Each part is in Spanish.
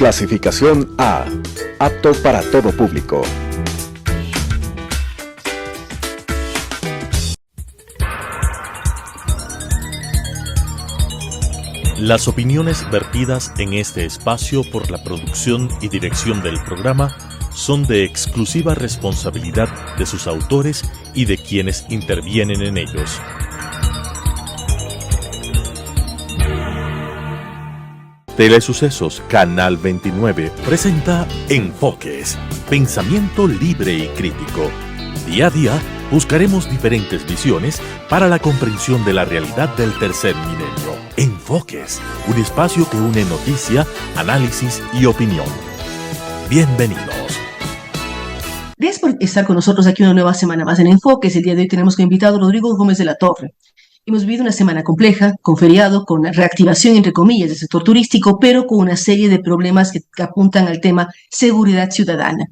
Clasificación A. Apto para todo público. Las opiniones vertidas en este espacio por la producción y dirección del programa son de exclusiva responsabilidad de sus autores y de quienes intervienen en ellos. Telesucesos Canal 29 presenta Enfoques, pensamiento libre y crítico. Día a día buscaremos diferentes visiones para la comprensión de la realidad del tercer milenio. Enfoques, un espacio que une noticia, análisis y opinión. Bienvenidos. Gracias por estar con nosotros aquí una nueva semana más en Enfoques. El día de hoy tenemos como invitado a Rodrigo Gómez de la Torre. Hemos vivido una semana compleja, con feriado, con reactivación, entre comillas, del sector turístico, pero con una serie de problemas que apuntan al tema seguridad ciudadana.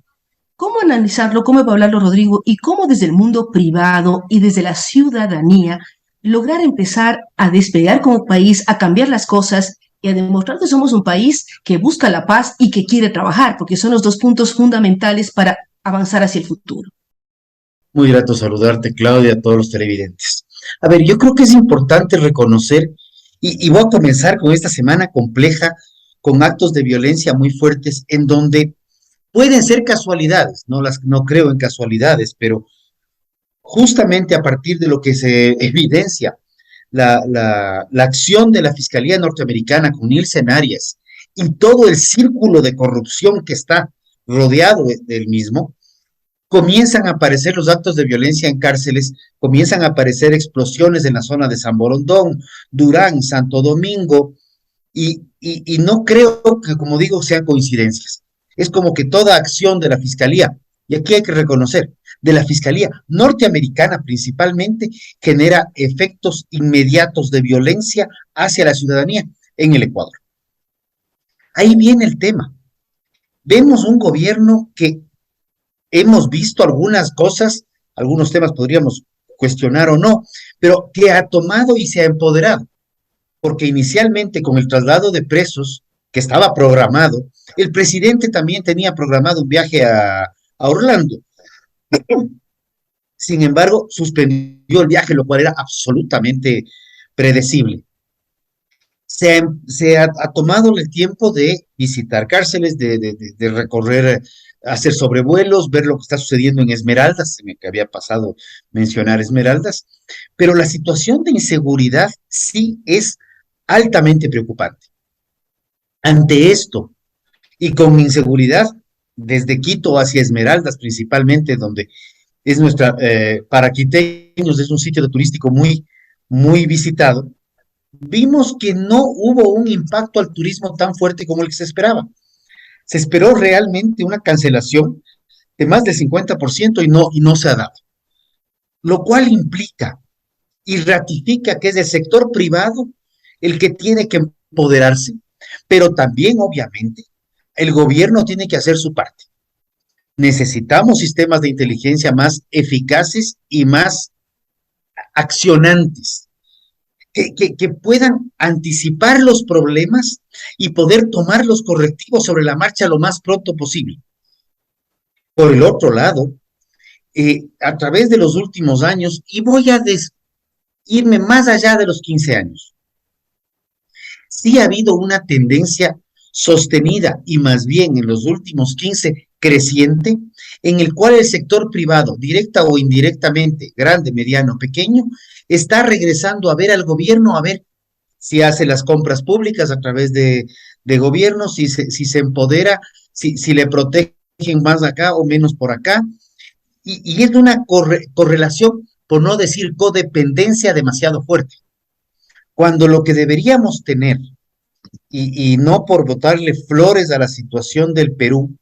¿Cómo analizarlo? ¿Cómo evaluarlo, Rodrigo? Y cómo desde el mundo privado y desde la ciudadanía lograr empezar a despegar como país, a cambiar las cosas y a demostrar que somos un país que busca la paz y que quiere trabajar, porque son los dos puntos fundamentales para avanzar hacia el futuro. Muy grato saludarte, Claudia, a todos los televidentes. A ver, yo creo que es importante reconocer, y voy a comenzar con esta semana compleja, con actos de violencia muy fuertes, en donde pueden ser casualidades, no creo en casualidades, pero justamente a partir de lo que se evidencia, la acción de la Fiscalía Norteamericana con Nielsen Arias y todo el círculo de corrupción que está rodeado del mismo, comienzan a aparecer los actos de violencia en cárceles, comienzan a aparecer explosiones en la zona de San Borondón, Durán, Santo Domingo, y no creo que, como digo, sean coincidencias. Es como que toda acción de la Fiscalía, y aquí hay que reconocer, de la Fiscalía norteamericana principalmente, genera efectos inmediatos de violencia hacia la ciudadanía en el Ecuador. Ahí viene el tema. Vemos un gobierno que hemos visto algunas cosas, algunos temas podríamos cuestionar o no, pero que ha tomado y se ha empoderado, porque inicialmente con el traslado de presos que estaba programado, el presidente también tenía programado un viaje a Orlando. Sin embargo, suspendió el viaje, lo cual era absolutamente predecible. Se ha tomado el tiempo de visitar cárceles, de recorrer, hacer sobrevuelos, ver lo que está sucediendo en Esmeraldas, se me había pasado mencionar Esmeraldas, pero la situación de inseguridad sí es altamente preocupante. Ante esto, y con inseguridad, desde Quito hacia Esmeraldas principalmente, donde es para quiteños es un sitio turístico muy, muy visitado, vimos que no hubo un impacto al turismo tan fuerte como el que se esperaba. Se esperó realmente una cancelación de más del 50% y no se ha dado. Lo cual implica y ratifica que es el sector privado el que tiene que empoderarse, pero también, obviamente, el gobierno tiene que hacer su parte. Necesitamos sistemas de inteligencia más eficaces y más accionantes, que puedan anticipar los problemas y poder tomar los correctivos sobre la marcha lo más pronto posible. Por el otro lado, a través de los últimos años, y voy a irme más allá de los 15 años, sí ha habido una tendencia sostenida y más bien en los últimos 15 creciente, en el cual el sector privado, directa o indirectamente, grande, mediano, pequeño, está regresando a ver al gobierno, a ver si hace las compras públicas a través de gobierno, si se empodera, si le protegen más acá o menos por acá, y es una correlación, por no decir codependencia demasiado fuerte. Cuando lo que deberíamos tener, y no por botarle flores a la situación del Perú,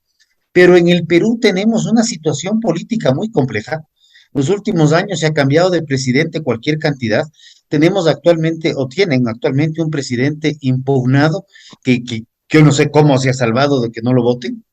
pero en el Perú tenemos una situación política muy compleja. Los últimos años se ha cambiado de presidente cualquier cantidad. Tenemos actualmente, o tienen actualmente, un presidente impugnado que yo no sé cómo se ha salvado de que no lo voten.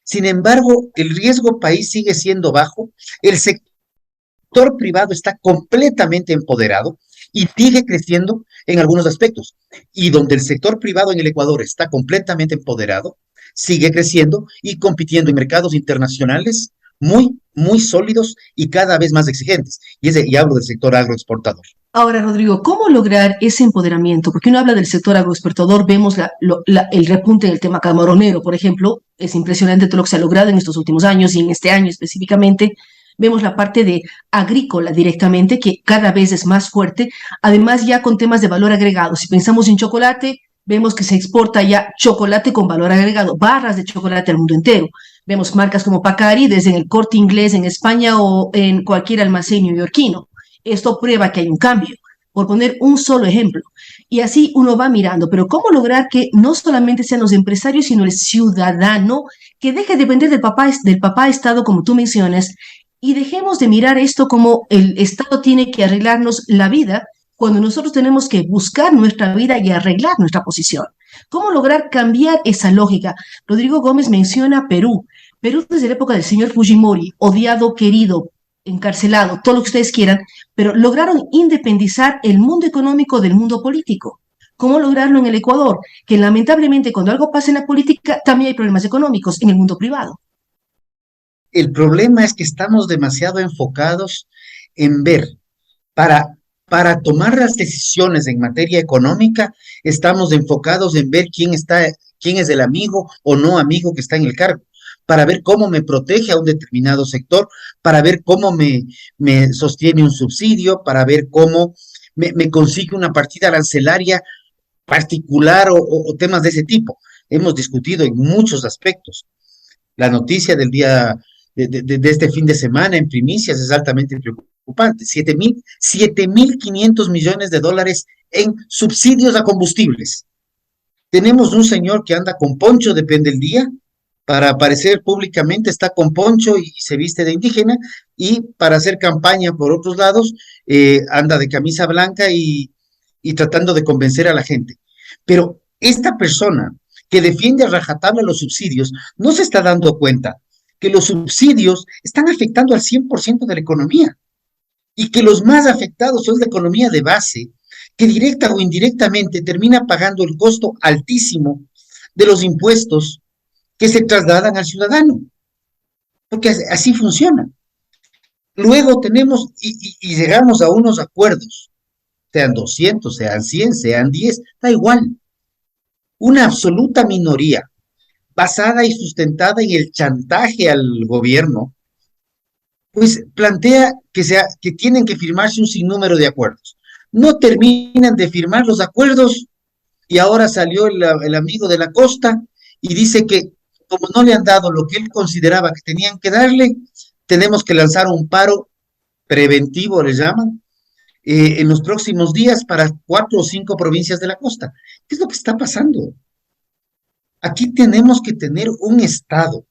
Sin embargo, el riesgo país sigue siendo bajo. El sector privado está completamente empoderado y sigue creciendo en algunos aspectos. Y donde el sector privado en el Ecuador está completamente empoderado, sigue creciendo y compitiendo en mercados internacionales muy, muy sólidos y cada vez más exigentes. Y hablo del sector agroexportador. Ahora, Rodrigo, ¿cómo lograr ese empoderamiento? Porque uno habla del sector agroexportador, vemos el repunte en el tema camaronero, por ejemplo, es impresionante todo lo que se ha logrado en estos últimos años y en este año específicamente. Vemos la parte de agrícola directamente, que cada vez es más fuerte, además ya con temas de valor agregado. Si pensamos en chocolate, vemos que se exporta ya chocolate con valor agregado, barras de chocolate al mundo entero. Vemos marcas como Pacari desde el Corte Inglés en España o en cualquier almacén neoyorquino. Esto prueba que hay un cambio, por poner un solo ejemplo. Y así uno va mirando, pero ¿cómo lograr que no solamente sean los empresarios, sino el ciudadano, que deje de depender del papá Estado, como tú mencionas, y dejemos de mirar esto como el Estado tiene que arreglarnos la vida, cuando nosotros tenemos que buscar nuestra vida y arreglar nuestra posición? ¿Cómo lograr cambiar esa lógica? Rodrigo Gómez menciona Perú. Perú desde la época del señor Fujimori, odiado, querido, encarcelado, todo lo que ustedes quieran, pero lograron independizar el mundo económico del mundo político. ¿Cómo lograrlo en el Ecuador? Que lamentablemente cuando algo pasa en la política, también hay problemas económicos en el mundo privado. El problema es que estamos demasiado enfocados en ver, para, para tomar las decisiones en materia económica, estamos enfocados en ver quién es el amigo o no amigo que está en el cargo, para ver cómo me protege a un determinado sector, para ver cómo me sostiene un subsidio, para ver cómo me consigue una partida arancelaria particular o temas de ese tipo. Hemos discutido en muchos aspectos. La noticia del día de este fin de semana en primicias es altamente preocupante. 7.500 millones de dólares en subsidios a combustibles. Tenemos un señor que anda con poncho, depende del día, para aparecer públicamente está con poncho y se viste de indígena, y para hacer campaña por otros lados anda de camisa blanca y tratando de convencer a la gente. Pero esta persona que defiende a rajatabla los subsidios no se está dando cuenta que los subsidios están afectando al 100% de la economía y que los más afectados son la economía de base, que directa o indirectamente termina pagando el costo altísimo de los impuestos que se trasladan al ciudadano, porque así funciona. Luego tenemos y llegamos a unos acuerdos, sean 200, sean 100, sean 10, da igual. Una absoluta minoría, basada y sustentada en el chantaje al gobierno, pues plantea que tienen que firmarse un sinnúmero de acuerdos. No terminan de firmar los acuerdos y ahora salió el amigo de la costa y dice que como no le han dado lo que él consideraba que tenían que darle, tenemos que lanzar un paro preventivo, le llaman, en los próximos días para 4 o 5 provincias de la costa. ¿Qué es lo que está pasando? Aquí tenemos que tener un Estado,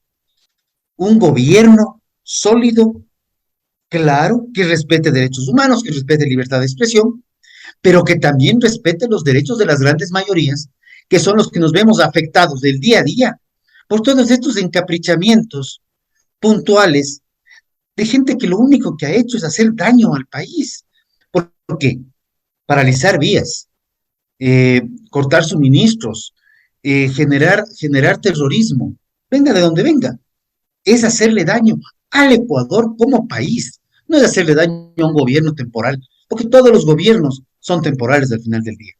un gobierno sólido, claro, que respete derechos humanos, que respete libertad de expresión, pero que también respete los derechos de las grandes mayorías, que son los que nos vemos afectados del día a día por todos estos encaprichamientos puntuales de gente que lo único que ha hecho es hacer daño al país. ¿Por qué? Paralizar vías, cortar suministros, generar terrorismo, venga de donde venga, es hacerle daño al Ecuador como país, no es hacerle daño a un gobierno temporal, porque todos los gobiernos son temporales al final del día.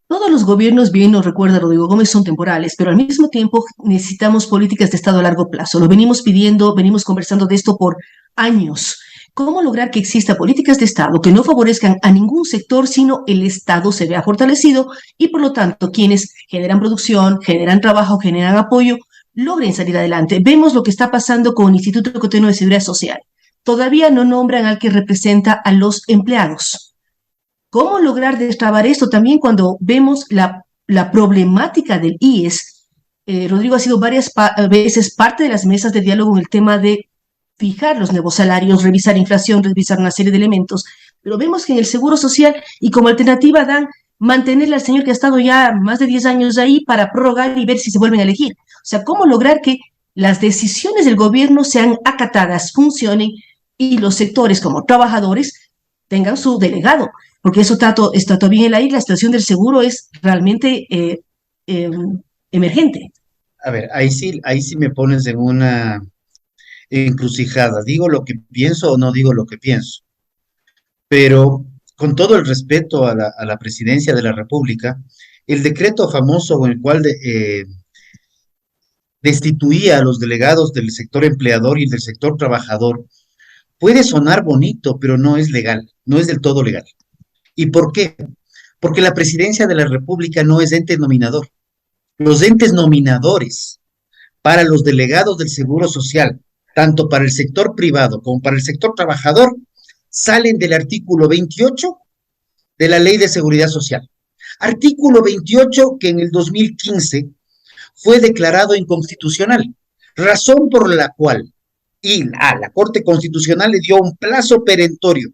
Todos los gobiernos, bien nos recuerda Rodrigo Gómez, son temporales, pero al mismo tiempo necesitamos políticas de Estado a largo plazo. Lo venimos pidiendo, venimos conversando de esto por años. ¿Cómo lograr que exista políticas de Estado que no favorezcan a ningún sector, sino el Estado se vea fortalecido y, por lo tanto, quienes generan producción, generan trabajo, generan apoyo, logren salir adelante? Vemos lo que está pasando con el Instituto Ecuatoriano de Seguridad Social. Todavía no nombran al que representa a los empleados. ¿Cómo lograr destrabar esto también cuando vemos la problemática del IES? Rodrigo ha sido varias veces parte de las mesas de diálogo en el tema de fijar los nuevos salarios, revisar inflación, revisar una serie de elementos, pero vemos que en el Seguro Social y como alternativa dan mantenerle al señor que ha estado ya más de 10 años ahí para prorrogar y ver si se vuelven a elegir. O sea, ¿cómo lograr que las decisiones del gobierno sean acatadas, funcionen y los sectores como trabajadores tengan su delegado? porque eso está todavía en el aire. La situación del seguro es realmente emergente. A ver, ahí sí me pones en una encrucijada. ¿Digo lo que pienso o no digo lo que pienso? Pero con todo el respeto a la presidencia de la República, el decreto famoso con el cual destituía a los delegados del sector empleador y del sector trabajador puede sonar bonito, pero no es legal, no es del todo legal. ¿Y por qué? Porque la presidencia de la República no es ente nominador. Los entes nominadores para los delegados del Seguro Social, tanto para el sector privado como para el sector trabajador, salen del artículo 28 de la Ley de Seguridad Social. Artículo 28 que en el 2015 fue declarado inconstitucional, razón por la cual la Corte Constitucional le dio un plazo perentorio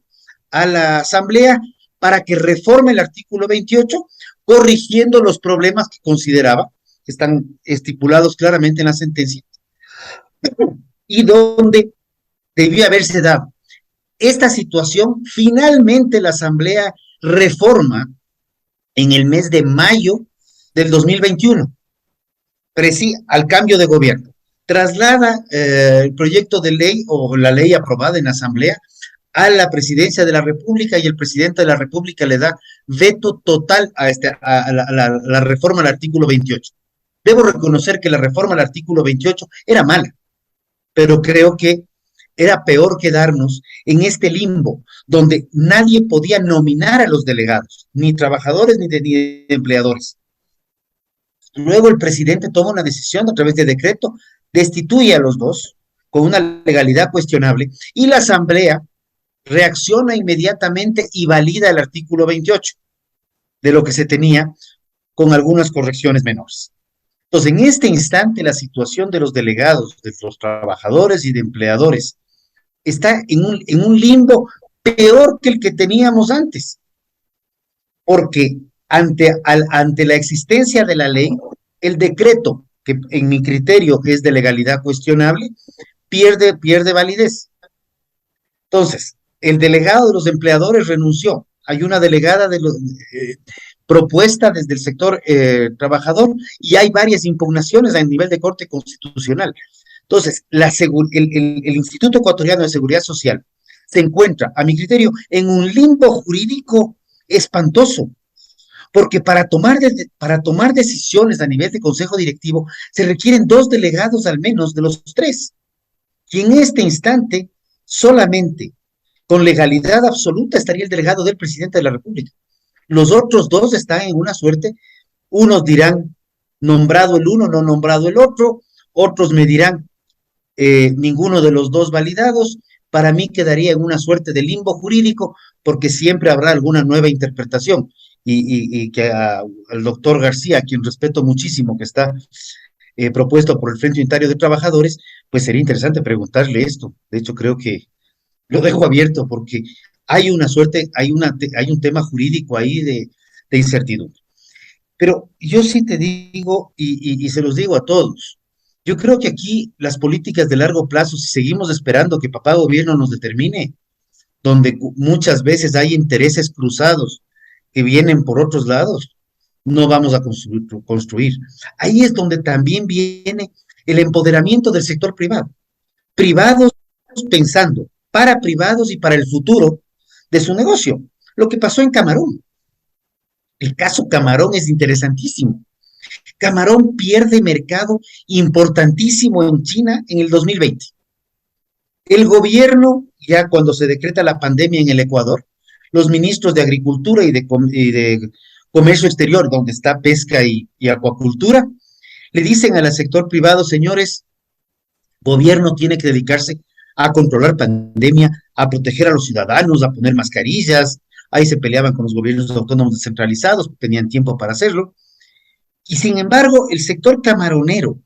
a la Asamblea para que reforme el artículo 28, corrigiendo los problemas que consideraba que están estipulados claramente en la sentencia y donde debió haberse dado esta situación. Finalmente la Asamblea reforma en el mes de mayo del 2021, al cambio de gobierno. Traslada el proyecto de ley o la ley aprobada en la Asamblea a la presidencia de la República, y el presidente de la República le da veto total a la reforma al artículo 28. Debo reconocer que la reforma al artículo 28 era mala, pero creo que era peor quedarnos en este limbo donde nadie podía nominar a los delegados, ni trabajadores ni de empleadores. Luego el presidente toma una decisión a través de decreto, destituye a los dos con una legalidad cuestionable, y la Asamblea reacciona inmediatamente y valida el artículo 28 de lo que se tenía, con algunas correcciones menores. Entonces, en este instante, la situación de los delegados, de los trabajadores y de empleadores, está en un limbo peor que el que teníamos antes, porque ante la existencia de la ley, el decreto, que en mi criterio es de legalidad cuestionable, pierde validez. Entonces, el delegado de los empleadores renunció. Hay una delegada propuesta desde el sector trabajador, y hay varias impugnaciones a nivel de Corte Constitucional. Entonces, el Instituto Ecuatoriano de Seguridad Social se encuentra, a mi criterio, en un limbo jurídico espantoso, porque para tomar decisiones a nivel de consejo directivo se requieren 2 delegados al menos de los 3, y en este instante solamente con legalidad absoluta estaría el delegado del presidente de la República. Los otros 2 están en una suerte, unos dirán nombrado el uno, no nombrado el otro, otros me dirán ninguno de los 2 validados. Para mí quedaría en una suerte de limbo jurídico, porque siempre habrá alguna nueva interpretación, y que al doctor García, a quien respeto muchísimo, que está propuesto por el Frente Unitario de Trabajadores, pues sería interesante preguntarle esto. De hecho, creo que lo dejo abierto, porque hay una suerte, hay un tema jurídico ahí de incertidumbre. Pero yo sí te digo, y se los digo a todos, yo creo que aquí las políticas de largo plazo, si seguimos esperando que papá gobierno nos determine, donde muchas veces hay intereses cruzados que vienen por otros lados, no vamos a construir. Ahí es donde también viene el empoderamiento del sector privado. Privados pensando para privados y para el futuro de su negocio. Lo que pasó en Camarón. El caso Camarón es interesantísimo. Camarón pierde mercado importantísimo en China en el 2020. El gobierno, ya cuando se decreta la pandemia en el Ecuador, los ministros de Agricultura y de Comercio Exterior, donde está pesca y acuacultura, le dicen al sector privado: señores, gobierno tiene que dedicarse a controlar pandemia, a proteger a los ciudadanos, a poner mascarillas. Ahí se peleaban con los gobiernos autónomos descentralizados, tenían tiempo para hacerlo. Y sin embargo, el sector camaronero,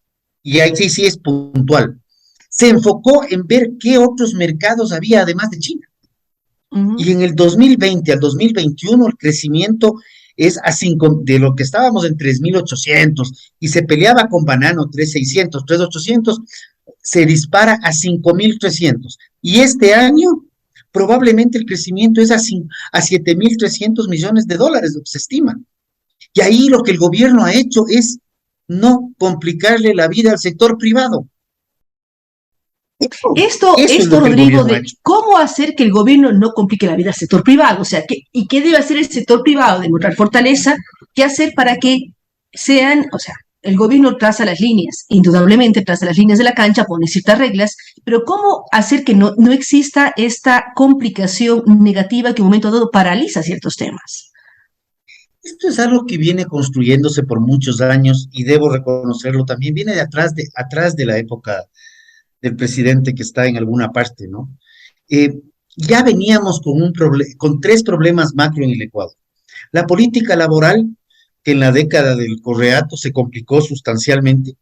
y ahí sí es puntual, se enfocó en ver qué otros mercados había además de China. Y en el 2020 al 2021 el crecimiento es de lo que estábamos en 3.800 y se peleaba con banano 3.600, 3.800, se dispara a 5.300. Y este año probablemente el crecimiento es a 7.300 millones de dólares, lo que se estima. Y ahí lo que el gobierno ha hecho es no complicarle la vida al sector privado. Esto, Eso es lo que el Rodrigo, gobierno ha de hecho. cómo hacer que el gobierno no complique la vida al sector privado, o sea, ¿y qué debe hacer el sector privado? Demostrar fortaleza, ¿qué hacer para que sean, o sea, el gobierno traza las líneas, indudablemente traza las líneas de la cancha, pone ciertas reglas, pero ¿cómo hacer que no exista esta complicación negativa que en un momento dado paraliza ciertos temas? Esto es algo que viene construyéndose por muchos años y debo reconocerlo también, viene atrás de la época del presidente que está en alguna parte, ¿no? Eh, ya veníamos con tres problemas macro en el Ecuador. La política laboral, que en la década del Correato se complicó sustancialmente.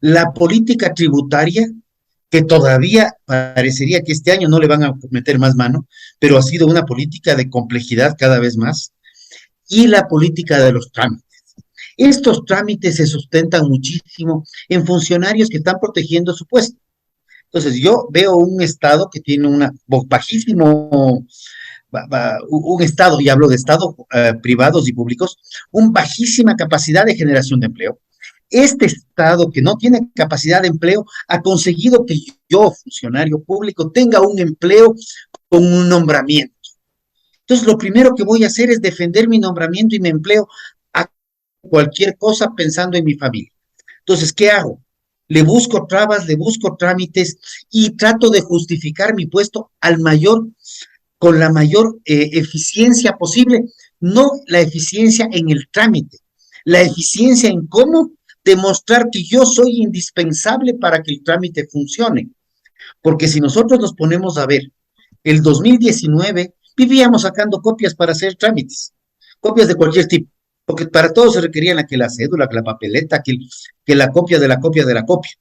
La política tributaria, que todavía parecería que este año no le van a meter más mano, pero ha sido una política de complejidad cada vez más. Y la política de los trámites. Estos trámites se sustentan muchísimo en funcionarios que están protegiendo su puesto. Entonces, yo veo un Estado que tiene bajísimo, un Estado, y hablo de Estados privados y públicos, una bajísima capacidad de generación de empleo. Este Estado que no tiene capacidad de empleo ha conseguido que yo, funcionario público, tenga un empleo con un nombramiento. Entonces, lo primero que voy a hacer es defender mi nombramiento y mi empleo a cualquier cosa pensando en mi familia. Entonces, ¿qué hago? Le busco trabas, le busco trámites y trato de justificar mi puesto con la mayor eficiencia posible, no la eficiencia en el trámite, la eficiencia en cómo demostrar que yo soy indispensable para que el trámite funcione. Porque si nosotros nos ponemos a ver, el 2019 vivíamos sacando copias para hacer trámites, copias de cualquier tipo, porque para todo se requería que la cédula, que la papeleta, que la copia de la copia de la copia.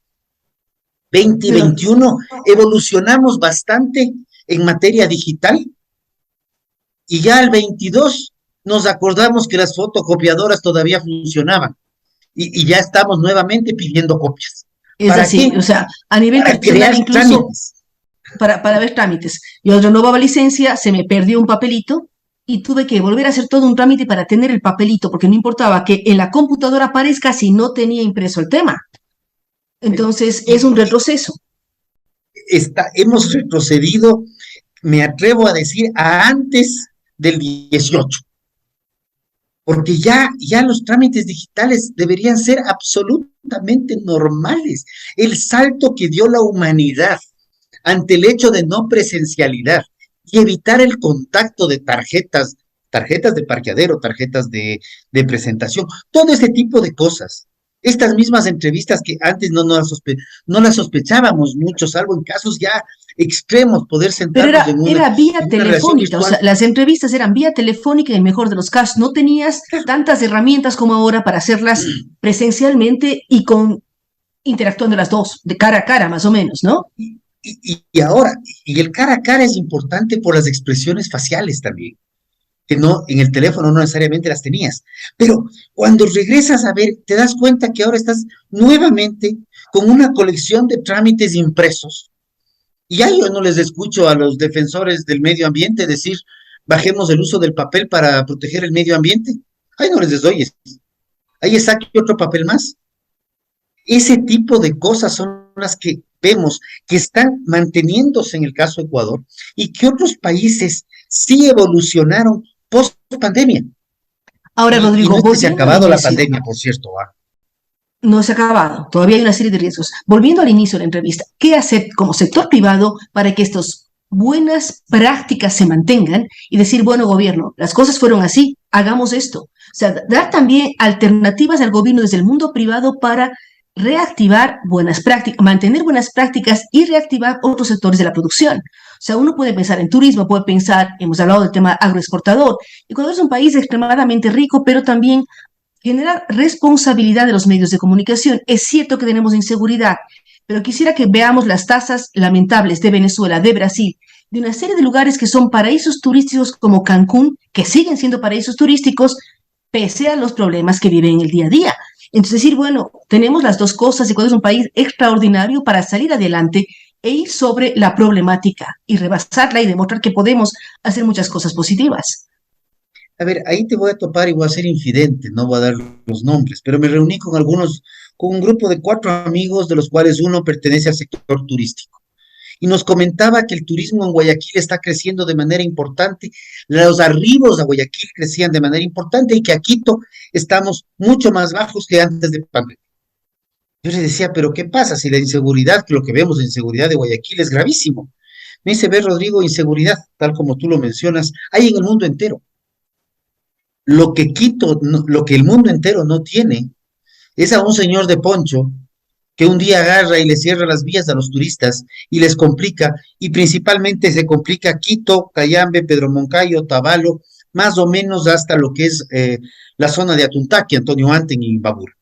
2021 evolucionamos bastante en materia digital y ya al 22 nos acordamos que las fotocopiadoras todavía funcionaban y ya estamos nuevamente pidiendo copias. Es ¿Para así, qué? o sea, a nivel Para personal crear incluso trámites. para ver trámites. Yo renovaba licencia, se me perdió un papelito y tuve que volver a hacer todo un trámite para tener el papelito, porque no importaba que en la computadora aparezca si no tenía impreso el tema. Entonces, es un retroceso. Hemos retrocedido, me atrevo a decir, a antes del 18, porque ya los trámites digitales deberían ser absolutamente normales. El salto que dio la humanidad ante el hecho de no presencialidad y evitar el contacto de tarjetas de parqueadero, tarjetas de presentación, todo ese tipo de cosas. Estas mismas entrevistas que antes no las sospechábamos mucho, salvo en casos ya extremos, poder Pero sentarnos era vía en una relación telefónica, o sea, virtual. las entrevistas eran vía telefónica en el mejor de los casos. No tenías tantas herramientas como ahora para hacerlas presencialmente y interactuando las dos, de cara a cara más o menos, ¿no? Y ahora, y el cara a cara es importante por las expresiones faciales también, que no, en el teléfono no necesariamente las tenías. Pero cuando regresas a ver, te das cuenta que ahora estás nuevamente con una colección de trámites impresos. Y ya yo no les escucho a los defensores del medio ambiente decir, bajemos el uso del papel para proteger el medio ambiente. Ay, no les oyes. Ahí saque otro papel más. Ese tipo de cosas son las que vemos que están manteniéndose en el caso de Ecuador y que otros países sí evolucionaron post pandemia. Ahora, Rodrigo, no es que se ha volviendo al acabado la inicio, pandemia, por cierto. no se ha acabado, todavía hay una serie de riesgos. Volviendo al inicio de la entrevista, ¿qué hacer como sector privado para que estas buenas prácticas se mantengan y decir, bueno, gobierno, las cosas fueron así, hagamos esto? O sea, dar también alternativas al gobierno desde el mundo privado para reactivar buenas prácticas, mantener buenas prácticas y reactivar otros sectores de la producción. O sea, uno puede pensar en turismo, puede pensar, hemos hablado del tema agroexportador. Ecuador es un país extremadamente rico, pero también generar responsabilidad de los medios de comunicación. Es cierto que tenemos inseguridad, pero quisiera que veamos las tasas lamentables de Venezuela, de Brasil, de una serie de lugares que son paraísos turísticos como Cancún, que siguen siendo paraísos turísticos, pese a los problemas que viven en el día a día. Entonces decir, bueno, tenemos las dos cosas, Ecuador es un país extraordinario para salir adelante e ir sobre la problemática y rebasarla y demostrar que podemos hacer muchas cosas positivas. A ver, ahí te voy a topar y voy a ser infidente, no voy a dar los nombres, pero me reuní con un grupo de 4 amigos, de los cuales uno pertenece al sector turístico. Y nos comentaba que el turismo en Guayaquil está creciendo de manera importante, los arribos a Guayaquil crecían de manera importante y que a Quito estamos mucho más bajos que antes de pandemia. Yo le decía, pero ¿qué pasa si la inseguridad, que lo que vemos de inseguridad de Guayaquil es gravísimo? Me dice, ve Rodrigo, inseguridad, tal como tú lo mencionas, hay en el mundo entero. Lo que Quito, lo que el mundo entero no tiene, es a un señor de poncho que un día agarra y le cierra las vías a los turistas y les complica, y principalmente se complica Quito, Cayambe, Pedro Moncayo, Tabalo, más o menos hasta lo que es la zona de Atuntaqui, Antonio Anten y Babur.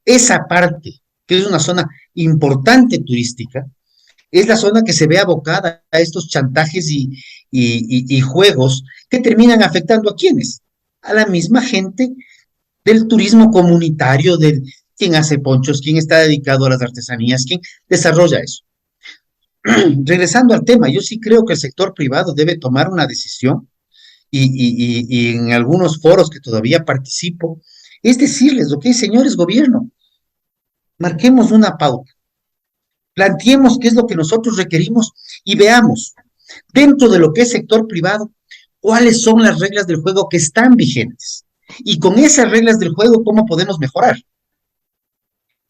Esa parte, que es una zona importante turística, es la zona que se ve abocada a estos chantajes y juegos que terminan afectando a quienes, a la misma gente del turismo comunitario, de quien hace ponchos, quien está dedicado a las artesanías, quien desarrolla eso. Regresando al tema, yo sí creo que el sector privado debe tomar una decisión y en algunos foros que todavía participo, es decirles, ok, señores gobierno, marquemos una pauta, planteemos qué es lo que nosotros requerimos y veamos, dentro de lo que es sector privado, cuáles son las reglas del juego que están vigentes. Y con esas reglas del juego, ¿cómo podemos mejorar?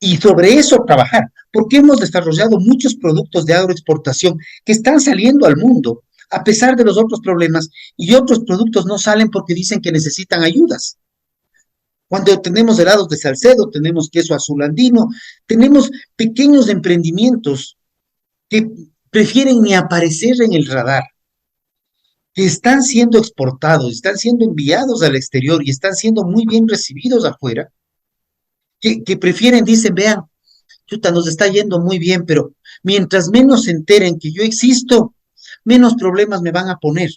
Y sobre eso trabajar, porque hemos desarrollado muchos productos de agroexportación que están saliendo al mundo, a pesar de los otros problemas, y otros productos no salen porque dicen que necesitan ayudas. Cuando tenemos helados de Salcedo, tenemos queso azulandino, tenemos pequeños emprendimientos que prefieren ni aparecer en el radar, que están siendo exportados, están siendo enviados al exterior y están siendo muy bien recibidos afuera, que prefieren, dicen, vean, chuta, nos está yendo muy bien, pero mientras menos se enteren que yo existo, menos problemas me van a poner.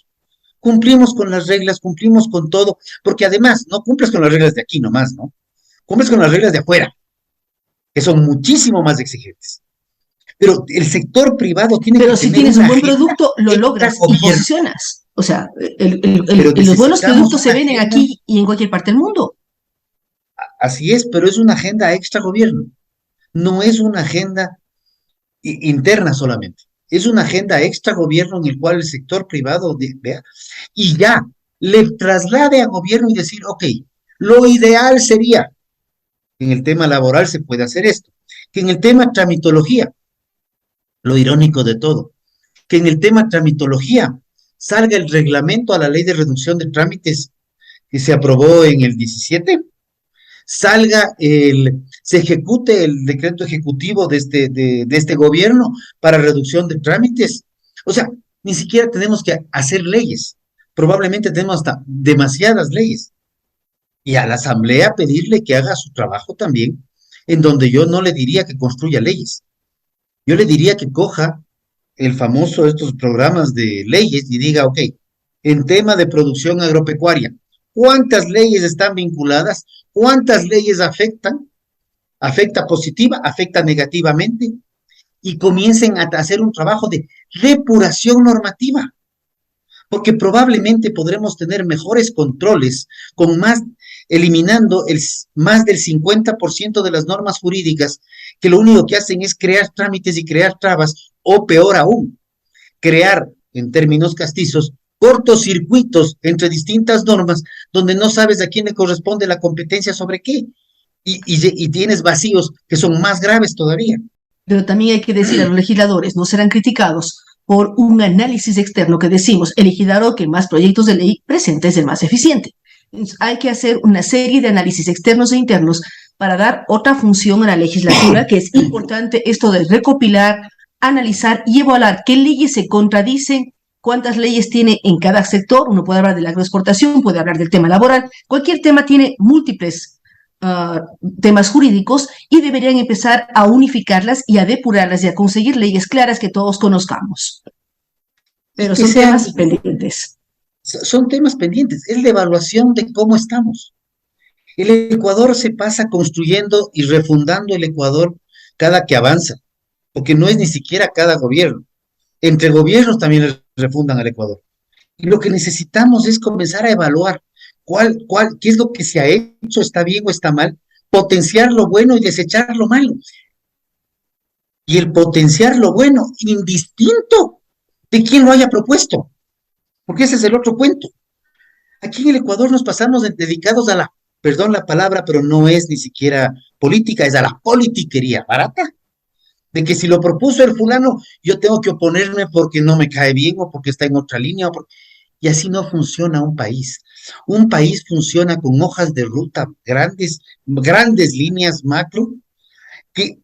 Cumplimos con las reglas, cumplimos con todo, porque además no cumples con las reglas de aquí nomás, ¿no? Cumples con las reglas de afuera, que son muchísimo más exigentes. Pero el sector privado tiene Pero que si tener tienes un una buen agenda producto, lo logras y extragobierno. posicionas. O sea, Pero los buenos necesitamos productos se una venden agenda, aquí y en cualquier parte del mundo. así es, pero es una agenda extragobierno. No es una agenda interna solamente. Es una agenda extragobierno en el cual el sector privado vea y ya le traslade a gobierno y decir, ok, lo ideal sería que en el tema laboral se pueda hacer esto, que en el tema tramitología, lo irónico de todo, que en el tema tramitología salga el reglamento a la ley de reducción de trámites que se aprobó en el 17, se ejecute el decreto ejecutivo de este gobierno para reducción de trámites. O sea, ni siquiera tenemos que hacer leyes. Probablemente tenemos hasta demasiadas leyes. Y a la Asamblea pedirle que haga su trabajo también, en donde yo no le diría que construya leyes. Yo le diría que coja el famoso estos programas de leyes y diga, ok, en tema de producción agropecuaria, ¿cuántas leyes están vinculadas? ¿Cuántas leyes afectan? ¿Afecta positiva? ¿Afecta negativamente? Y comiencen a hacer un trabajo de depuración normativa, porque probablemente podremos tener mejores controles con más, eliminando más del 50% de las normas jurídicas que lo único que hacen es crear trámites y crear trabas, o peor aún, crear, en términos castizos, cortocircuitos entre distintas normas donde no sabes a quién le corresponde la competencia sobre qué, y tienes vacíos que son más graves todavía. Pero también hay que decir a los legisladores, no serán criticados por un análisis externo que decimos, el legislador que más proyectos de ley presenta es el más eficiente. Entonces, hay que hacer una serie de análisis externos e internos para dar otra función a la legislatura, que es importante esto de recopilar, analizar y evaluar qué leyes se contradicen, cuántas leyes tiene en cada sector. Uno puede hablar de la agroexportación, puede hablar del tema laboral, cualquier tema tiene múltiples temas jurídicos y deberían empezar a unificarlas y a depurarlas y a conseguir leyes claras que todos conozcamos. Pero son temas pendientes. Son temas pendientes, es la evaluación de cómo estamos. El Ecuador se pasa construyendo y refundando el Ecuador cada que avanza. porque no es ni siquiera cada gobierno. Entre gobiernos también les refundan al Ecuador. Y lo que necesitamos es comenzar a evaluar qué es lo que se ha hecho, está bien o está mal, potenciar lo bueno y desechar lo malo. Y el potenciar lo bueno, indistinto de quién lo haya propuesto, porque ese es el otro cuento. Aquí en el Ecuador nos pasamos dedicados a perdón la palabra, pero no es ni siquiera política, es a la politiquería barata, de que si lo propuso el fulano, yo tengo que oponerme porque no me cae bien o porque está en otra línea. Y así no funciona un país. Un país funciona con hojas de ruta grandes, grandes líneas macro,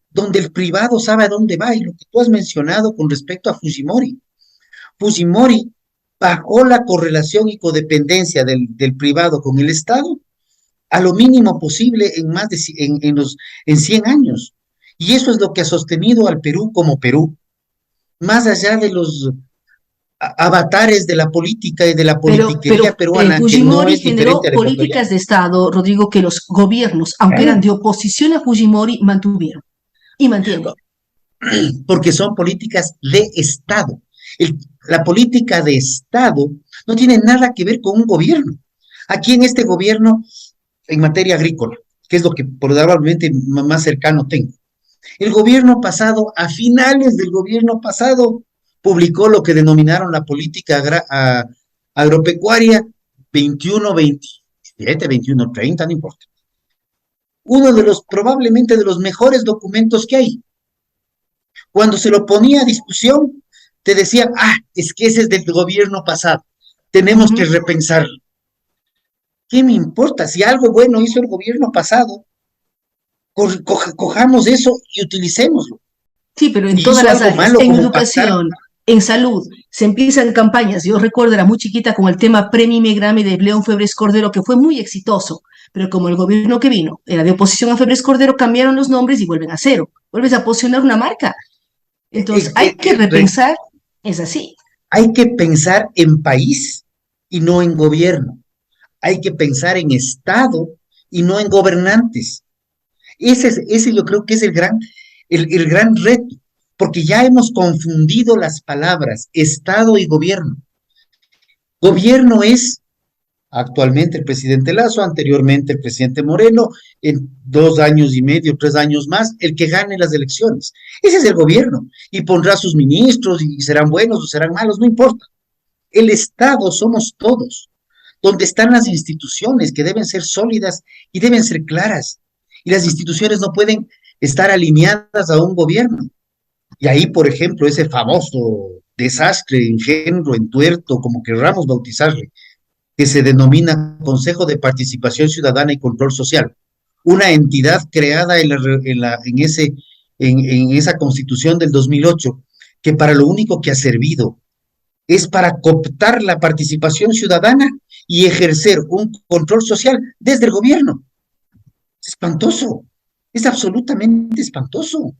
donde el privado sabe a dónde va. Y lo que tú has mencionado con respecto a Fujimori. Fujimori bajó la correlación y codependencia del privado con el Estado a lo mínimo posible en 100 años. Y eso es lo que ha sostenido al Perú como Perú. Más allá de los avatares de la política y de la politiquería peruana, Fujimori generó políticas de Estado, Rodrigo, que los gobiernos, aunque eran de oposición a Fujimori, mantuvieron y mantienen. Porque son políticas de Estado. La política de Estado no tiene nada que ver con un gobierno. Aquí en este gobierno, en materia agrícola, que es lo que probablemente más cercano tengo, el gobierno pasado, a finales del gobierno pasado, publicó lo que denominaron la política agropecuaria 21-27, 21-30, no importa. Uno de los, probablemente de los mejores documentos que hay. Cuando se lo ponía a discusión, te decían, es que ese es del gobierno pasado, tenemos que repensarlo. ¿Qué me importa? Si algo bueno hizo el gobierno pasado, cojamos eso y utilicémoslo. Sí, pero en todas las áreas, en educación, en salud, se empiezan campañas. Yo recuerdo, era muy chiquita con el tema Premio Grammy de León Febres Cordero, que fue muy exitoso, pero como el gobierno que vino era de oposición a Febres Cordero, cambiaron los nombres y vuelven a cero. Vuelves a posicionar una marca. Entonces, hay que repensar, es así. Hay que pensar en país y no en gobierno. Hay que pensar en Estado y no en gobernantes. Ese yo creo que es el gran reto, porque ya hemos confundido las palabras Estado y gobierno. Gobierno es actualmente el presidente Lasso, anteriormente el presidente Moreno, en 2 años y medio, 3 años más, el que gane las elecciones. Ese es el gobierno, y pondrá sus ministros, y serán buenos o serán malos, no importa. El Estado somos todos, donde están las instituciones que deben ser sólidas y deben ser claras. Y las instituciones no pueden estar alineadas a un gobierno. Y ahí, por ejemplo, ese famoso desastre, engendro, entuerto, como querramos bautizarle, que se denomina Consejo de Participación Ciudadana y Control Social, una entidad creada en esa Constitución del 2008, que para lo único que ha servido es para cooptar la participación ciudadana y ejercer un control social desde el gobierno. Es espantoso, es absolutamente espantoso.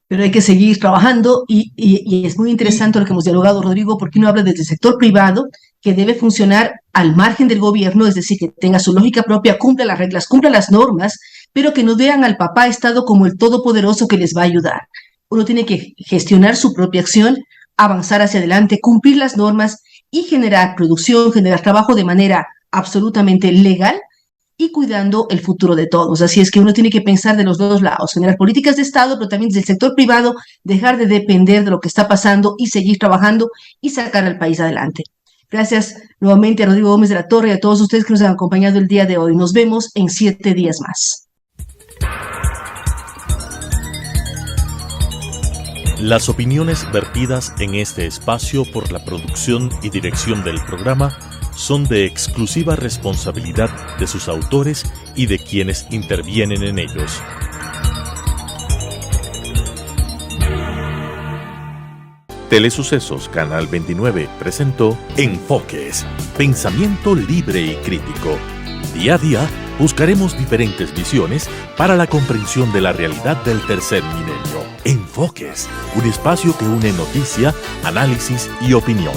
Pero hay que seguir trabajando y es muy interesante lo que hemos dialogado, Rodrigo, porque uno habla desde el sector privado que debe funcionar al margen del gobierno, es decir, que tenga su lógica propia, cumpla las reglas, cumpla las normas, pero que no vean al papá Estado como el todopoderoso que les va a ayudar. Uno tiene que gestionar su propia acción, avanzar hacia adelante, cumplir las normas y generar producción, generar trabajo de manera absolutamente legal y cuidando el futuro de todos. Así es que uno tiene que pensar de los dos lados, generar políticas de Estado, pero también desde el sector privado, dejar de depender de lo que está pasando y seguir trabajando y sacar al país adelante. Gracias nuevamente a Rodrigo Gómez de la Torre y a todos ustedes que nos han acompañado el día de hoy. Nos vemos en 7 días más. Las opiniones vertidas en este espacio por la producción y dirección del programa son de exclusiva responsabilidad de sus autores y de quienes intervienen en ellos. Telesucesos Canal 29 presentó Enfoques, pensamiento libre y crítico. Día a día buscaremos diferentes visiones para la comprensión de la realidad del tercer milenio. Enfoques, un espacio que une noticia, análisis y opinión.